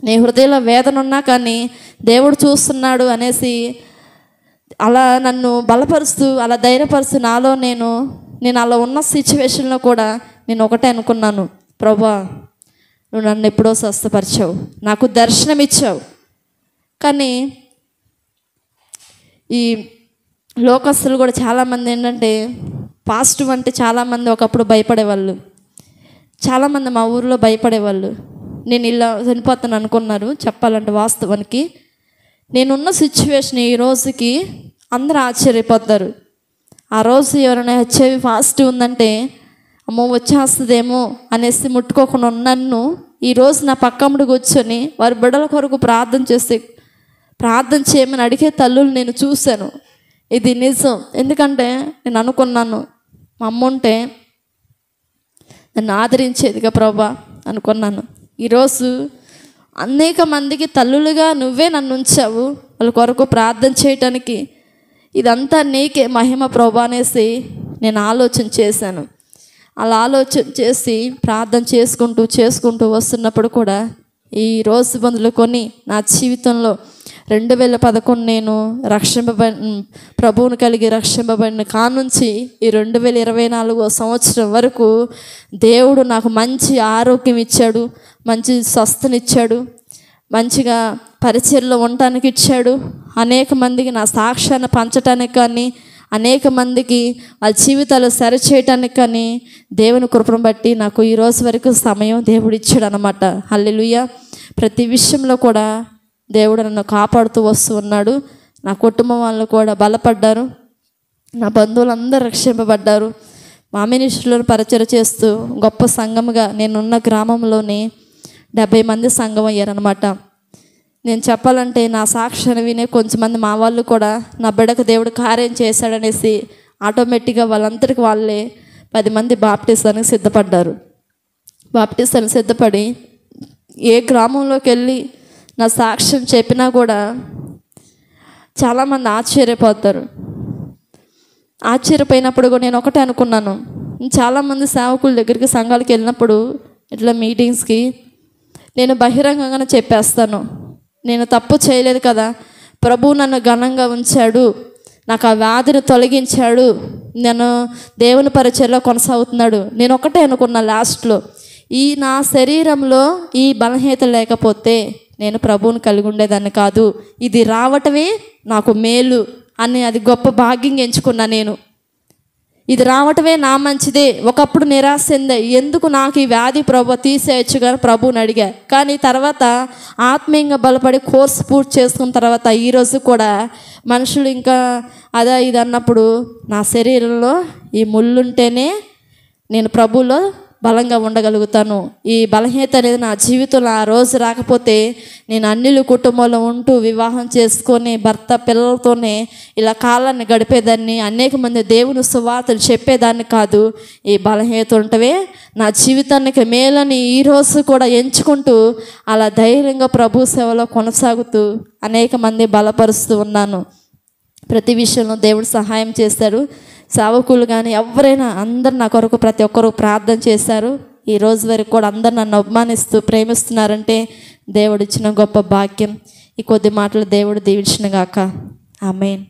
నీ హృదయంలో వేదన ఉన్నా కానీ దేవుడు చూస్తున్నాడు అనేసి అలా నన్ను బలపరుస్తూ అలా ధైర్యపరుస్తూ నాలో నేను అలా ఉన్న సిచ్యువేషన్లో కూడా నేను ఒకటే అనుకున్నాను, ప్రభా నువ్వు నన్ను ఎప్పుడో స్వస్థపరిచావు, నాకు దర్శనం ఇచ్చావు. కానీ ఈ లోకస్తులు కూడా చాలామంది ఏంటంటే పాజిటివ్ అంటే చాలామంది ఒకప్పుడు భయపడేవాళ్ళు, చాలామంది మా ఊరిలో భయపడేవాళ్ళు. నేను ఇలా చనిపోతాను అనుకున్నారు. చెప్పాలంటే వాస్తవానికి నేనున్న సిచ్యువేషన్ ఈ రోజుకి అందరూ ఆశ్చర్యపోతారు. ఆ రోజు ఎవరైనా హెచ్ఐవి పాజిటివ్ ఉందంటే అమ్మో వచ్చేస్తుందేమో అనేసి ముట్టుకోకుండా నన్ను ఈరోజు నా పక్కమ్మడు కూర్చొని వారి బిడ్డల కొరకు ప్రార్థన చేయమని అడిగే తల్లులు నేను చూశాను. ఇది నిజం. ఎందుకంటే నేను అనుకున్నాను, మా అమ్మ ఉంటే నన్ను ఆదరించేదిగా ప్రభా అనుకున్నాను. ఈరోజు అనేక మందికి తల్లులుగా నువ్వే నన్ను ఉంచావు, వాళ్ళ కొరకు ప్రార్థన చేయటానికి. ఇదంతా నీకే మహిమ ప్రభా అనేసి నేను ఆలోచన చేశాను. అలా ఆలోచన చేసి ప్రార్థన చేసుకుంటూ వస్తున్నప్పుడు కూడా ఈ రోజు మొదలుకొని నా జీవితంలో 2011 నేను ప్రభువును కలిగి రక్షింపబడిన కానుంచి ఈ 2024 సంవత్సరం వరకు దేవుడు నాకు మంచి ఆరోగ్యం ఇచ్చాడు, మంచి స్వస్థనిచ్చాడు, మంచిగా పరిచర్లో ఉండటానికి ఇచ్చాడు. అనేక మందికి నా సాక్ష్యాన్ని పంచటానికి కానీ, అనేక మందికి వాళ్ళ జీవితాలు సరిచేయటానికి కానీ దేవుని కృపను బట్టి నాకు ఈ రోజు వరకు సమయం దేవుడు ఇచ్చాడు అన్నమాట. హల్లెలూయా. ప్రతి విషయంలో కూడా దేవుడు నన్ను కాపాడుతూ వస్తూ ఉన్నాడు. నా కుటుంబం వాళ్ళు కూడా బలపడ్డారు, నా బంధువులందరూ రక్షింపబడ్డారు. మా మినిస్ట్రీలో పరిచయం చేస్తూ గొప్ప సంఘముగా నేనున్న గ్రామంలోనే 70 మంది సంఘం అయ్యారనమాట. నేను చెప్పాలంటే నా సాక్ష్యాన్ని వినే కొంచెంమంది మా వాళ్ళు కూడా నా బిడ్డకు దేవుడు కార్యం చేశాడనేసి ఆటోమేటిక్గా వాళ్ళందరికీ వాళ్ళే 10 మంది బాప్టిజానికి సిద్ధపడ్డారు. బాప్టిజానికి సిద్ధపడి ఏ గ్రామంలోకి వెళ్ళి నా సాక్ష్యం చెప్పినా కూడా చాలామంది ఆశ్చర్యపోతారు. ఆశ్చర్యపోయినప్పుడు కూడా నేను ఒకటే అనుకున్నాను, చాలామంది సేవకుల దగ్గరికి సంఘాలకు వెళ్ళినప్పుడు ఇట్లా మీటింగ్స్కి నేను బహిరంగంగానే చెప్పేస్తాను, నేను తప్పు చేయలేదు కదా, ప్రభువు నన్ను ఘనంగా ఉంచాడు, నాకు ఆ వ్యాధిని తొలగించాడు, నేను దేవుని పరిచర్లో కొనసాగుతున్నాడు. నేను ఒకటే అనుకున్నా లాస్ట్లో, ఈ నా శరీరంలో ఈ బలహీనత లేకపోతే నేను ప్రభువుని కలిగి ఉండేదాన్ని కాదు, ఇది రావటమే నాకు మేలు అని అది గొప్ప భాగ్యంగా ఎంచుకున్నా. నేను ఇది రావటమే నా మంచిదే. ఒకప్పుడు నిరాశ చెందే, ఎందుకు నాకు ఈ వ్యాధి ప్రభు తీసేయచ్చు కానీ ప్రభువుని అడిగా. కానీ తర్వాత ఆత్మీయంగా బలపడి కోర్సు పూర్తి చేసుకున్న తర్వాత ఈరోజు కూడా మనుషులు ఇంకా అదా ఇది అన్నప్పుడు నా శరీరంలో ఈ ముళ్ళుంటేనే నేను ప్రభువులో బలంగా ఉండగలుగుతాను. ఈ బలహీనత అనేది నా జీవితంలో ఆ రోజు రాకపోతే నేను అన్యుల కుటుంబంలో ఉంటూ వివాహం చేసుకొని భర్త పిల్లలతోనే ఇలా కాలాన్ని గడిపేదాన్ని, అనేక మంది దేవుని సువార్తలు చెప్పేదాన్ని కాదు. ఈ బలహీనత ఉంటవే నా జీవితానికి మేలని ఈరోజు కూడా ఎంచుకుంటూ అలా ధైర్యంగా ప్రభు సేవలో కొనసాగుతూ అనేక మంది బలపరుస్తూ ఉన్నాను. ప్రతి విషయంలో దేవుడు సహాయం చేశాడు. సేవకులు కానీ ఎవరైనా అందరు నా కొరకు ప్రతి ఒక్కరు ప్రార్థన చేశారు. ఈ రోజు వరకు కూడా అందరు నన్ను అభిమానిస్తూ ప్రేమిస్తున్నారంటే దేవుడు ఇచ్చిన గొప్ప భాగ్యం. ఈ కొద్ది మాటలు దేవుడు దీవించును గాక. ఆమేన్.